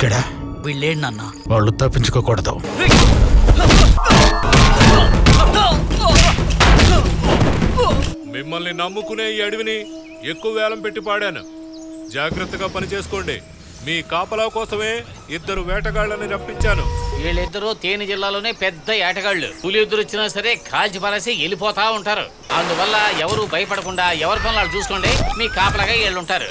దొరికాడా? వీళ్ళేండి నాన్న. వాళ్ళు తప్పించుకోకూడదు. మిమ్మల్ని నమ్ముకునే ఈ అడవిని ఎక్కువ వేలం పెట్టి పాడాను. జాగ్రత్తగా పని చేసుకోండి. మీ కాపలా కోసమే 2 వేటగాళ్ళని రప్పించాను. వీళ్ళిద్దరూ తేని జిల్లాలోనే పెద్ద ఏటగాళ్ళు. పులి ఎదురు వచ్చినా సరే కాల్చి పారేసి వెళ్ళిపోతా ఉంటారు. అందువల్ల ఎవరు భయపడకుండా ఎవరి పనులు వాళ్ళు చూసుకోండి. మీ కాపలాగా వీళ్ళుంటారు.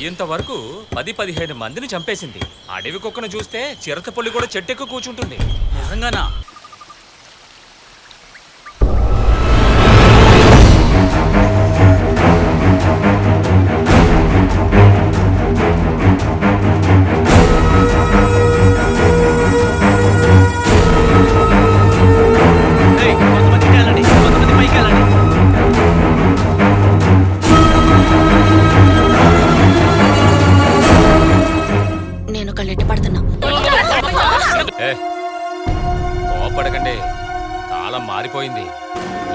ఇంతవరకు 10-15 మందిని చంపేసింది. అడవి కుక్కను చూస్తే చిరతపల్లి కూడా చెట్టెక్కు కూర్చుంటుంది. నిజంగానా? కోపడకండి, కాలం మారిపోయింది.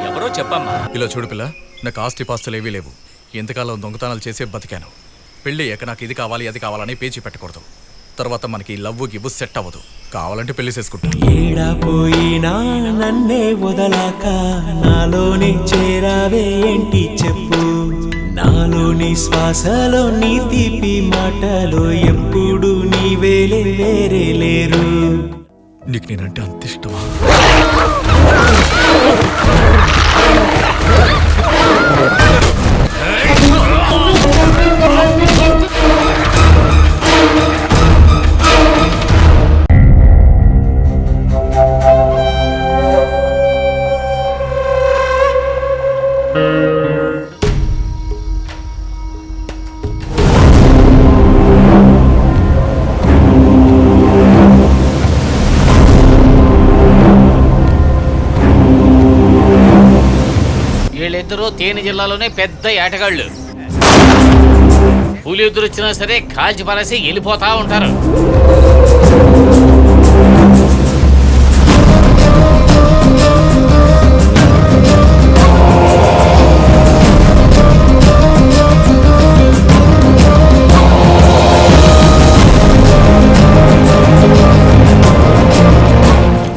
ఎవరో చెప్పమ్మా. ఇలా చూడు పిల్ల, నాకు ఆస్తి పాస్తులు ఏవీ లేవు. ఎంతకాలం దొంగతనాలు చేసే బతికాను. పెళ్ళి నాకు ఇది కావాలి అది కావాలని పేచి పెట్టకూడదు. తర్వాత మనకి లవ్వు గివ్వు సెట్ అవ్వదు. కావాలంటే పెళ్లి చేసుకుంటాను. ఏడపోయినా నన్నే వదలాక నాలోని చేరావే ఏంటి చెప్పు. నాలోని శ్వాసలో నీ తీపి మాటలో ఎప్పుడు నీవేలే వేరే లేరు. నీకు నేనంటే అంత ఇష్టమా? వీళ్ళిద్దరూ తేని జిల్లాలోనే పెద్ద ఏటగాళ్ళు. పులి ఎదురు వచ్చినా సరే కాల్చి పారేసి వెళ్ళిపోతా ఉంటారు.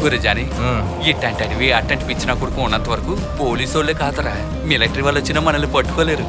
గురజాని, ఇట్టంటి అడివి అట్టంటి పిచ్చిన కొడుకు ఉన్నంత వరకు పోలీసు వాళ్ళే కాదరా. మిలిటరీ వాళ్ళు వచ్చినా మనల్ని పట్టుకోలేరు.